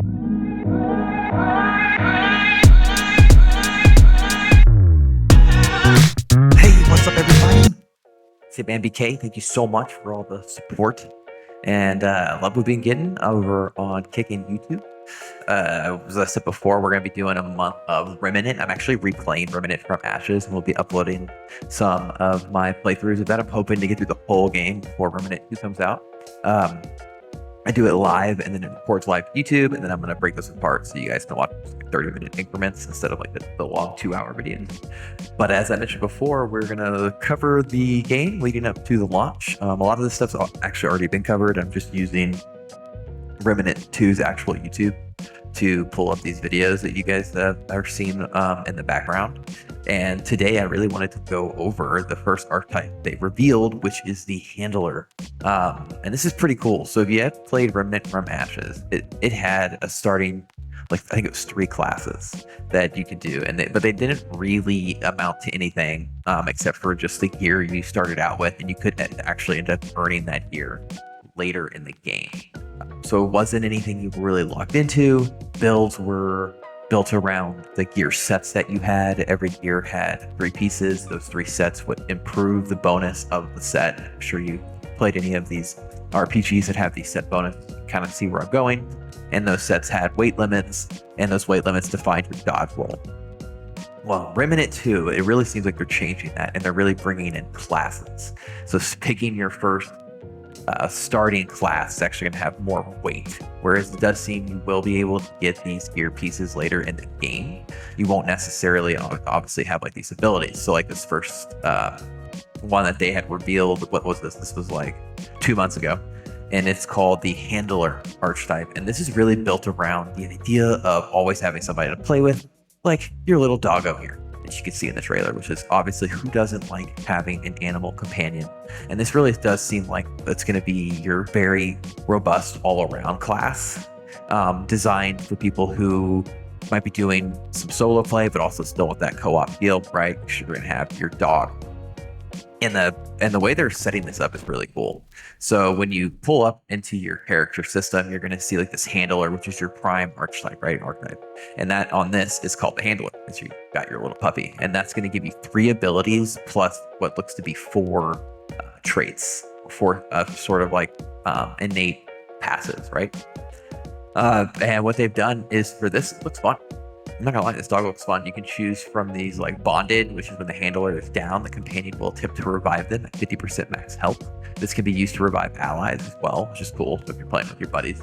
Hey, what's up, everybody? It's BK. Thank you so much for all the support and love we've been getting over on Kick and YouTube. As I said before, we're going to be doing a month of Remnant. I'm actually replaying Remnant from Ashes, and we'll be uploading some of my playthroughs of that. I'm hoping to get through the whole game before Remnant 2 comes out. I do it live, and then it records live to YouTube, and then I'm going to break this apart so you guys can watch 30-minute increments instead of like the long 2-hour videos. But as I mentioned before, we're going to cover the game leading up to the launch. A lot of this stuff's actually already been covered. I'm just using Remnant 2's actual YouTube to pull up these videos that you guys are seeing in the background. And today I really wanted to go over the first archetype they revealed, which is the Handler. And this is pretty cool. So if you have played Remnant from Ashes, it had a starting, like I think it was 3 classes that you could do, but they didn't really amount to anything except for just the gear you started out with, and you could actually end up earning that gear later in the game. So it wasn't anything you were really locked into. Builds were built around the gear sets that you had. Every gear had 3 pieces. Those 3 sets would improve the bonus of the set. I'm sure you played any of these RPGs that have these set bonus, kind of see where I'm going. And those sets had weight limits, and those weight limits defined your dodge roll. Well, Remnant 2, it really seems like they're changing that, and they're really bringing in classes. So picking your first starting class is actually going to have more weight, whereas it does seem you will be able to get these gear pieces later in the game. You won't necessarily obviously have like these abilities. So like this first one that they had revealed, what was this? This was like 2 months ago, and it's called the Handler Archtype. And this is really built around the idea of always having somebody to play with, like your little doggo here that you can see in the trailer, which is obviously who doesn't like having an animal companion. And this really does seem like it's going to be your very robust all-around class, designed for people who might be doing some solo play, but also still with that co-op feel, right? You're going to have your dog. And the way they're setting this up is really cool. So when you pull up into your character system, you're going to see like this Handler, which is your prime archetype, right? Archetype. And that on this is called the Handler, because you got your little puppy. And that's going to give you 3 abilities plus what looks to be 4 traits, 4 sort of like innate passives, right? And what they've done is for this, it looks fun. I'm not gonna lie, this dog looks fun. You can choose from these like bonded, which is when the Handler is down, the companion will attempt to revive them at 50% max health. This can be used to revive allies as well, which is cool. So if you're playing with your buddies,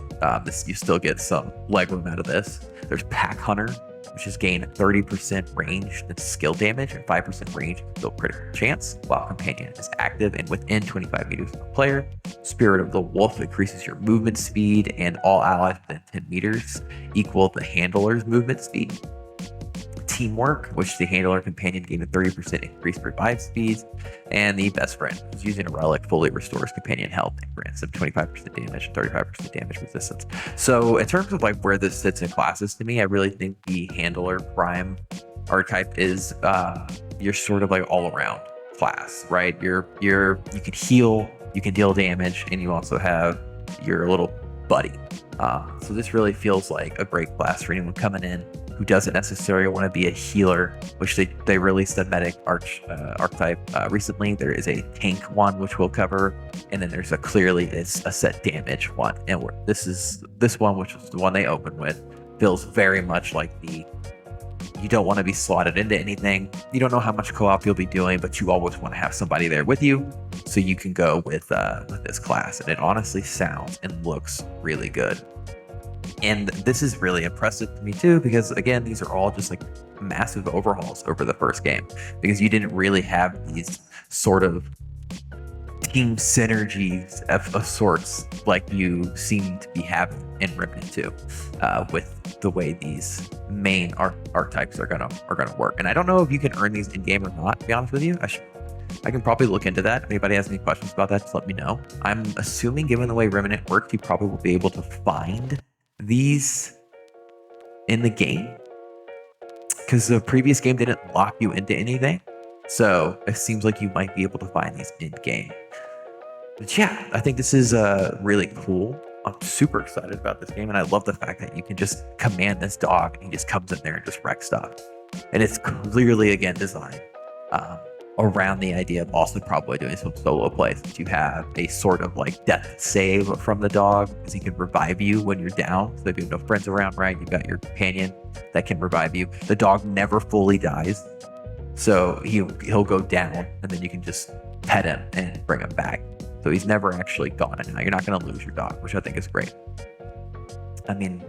you still get some leg room out of this. There's Pack Hunter, which is gain 30% range and skill damage and 5% range and skill critical chance while companion is active and within 25 meters of the player. Spirit of the Wolf increases your movement speed, and all allies within 10 meters equal the Handler's movement speed. Teamwork, which the Handler companion gain a 30% increased revive speeds, and the Best Friend, who's using a relic, fully restores companion health and grants them 25% damage and 35% damage resistance. So in terms of like where this sits in classes, to me, I really think the Handler Prime archetype is your sort of like all around class, right? You can heal, you can deal damage, and you also have your little buddy. So this really feels like a great class for anyone coming in who doesn't necessarily want to be a healer, which they released a medic archetype recently. There is a tank one, which we'll cover, and then there's a set damage one. And this one, which was the one they opened with, feels very much like you don't want to be slotted into anything. You don't know how much co-op you'll be doing, but you always want to have somebody there with you, so you can go with this class. And it honestly sounds and looks really good. And this is really impressive to me too, because again, these are all just like massive overhauls over the first game, because you didn't really have these sort of team synergies of sorts like you seem to be having in Remnant 2 with the way these main archetypes are gonna work. And I don't know if you can earn these in game or not, to be honest with you. I can probably look into that. If anybody has any questions about that, just let me know. I'm assuming, given the way Remnant works, you probably will be able to find these in the game, because the previous game didn't lock you into anything. So it seems like you might be able to find these in game. But yeah, I think this is really cool. I'm super excited about this game, and I love the fact that you can just command this dog and he just comes in there and just wrecks stuff. And it's clearly, again, designed um, around the idea of also probably doing some solo play, since you have a sort of like death save from the dog, because he can revive you when you're down. So if you have no friends around, right, you've got your companion that can revive you. The dog never fully dies, so he'll go down, and then you can just pet him and bring him back. So he's never actually gone, and now you're not going to lose your dog, which I think is great. I mean,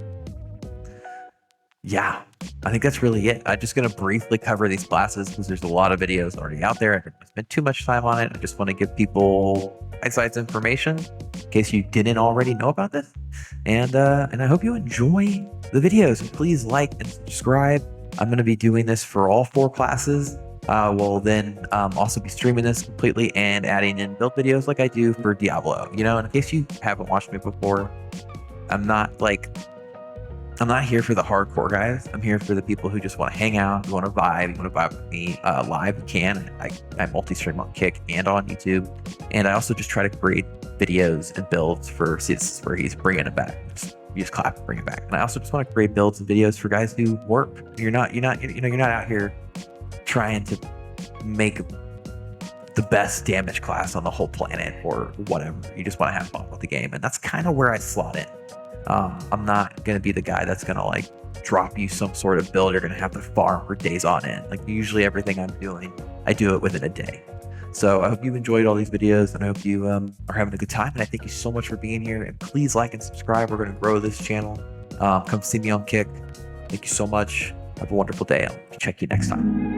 yeah, I think that's really it. I'm just going to briefly cover these classes because there's a lot of videos already out there. I don't spend too much time on it. I just want to give people bite-sized information in case you didn't already know about this. And I hope you enjoy the videos. Please like and subscribe. I'm going to be doing this for all 4 classes. We'll then also be streaming this completely and adding in build videos like I do for Diablo. You know, in case you haven't watched me before, I'm not here for the hardcore guys. I'm here for the people who just want to hang out, who want to vibe, with me live. You can. I multi-stream on Kick and on YouTube. And I also just try to create videos and builds for, see, this is where he's bringing it back. You just clap and bring it back. And I also just want to create builds and videos for guys who work. You're not out here trying to make the best damage class on the whole planet or whatever. You just want to have fun with the game. And that's kind of where I slot in. I'm not going to be the guy that's going to like drop you some sort of build you're going to have to farm for days on end. Like usually everything I'm doing, I do it within a day. So I hope you enjoyed all these videos, and I hope you are having a good time. And I thank you so much for being here. And please like and subscribe. We're going to grow this channel. Come see me on Kick. Thank you so much. Have a wonderful day. I'll check you next time.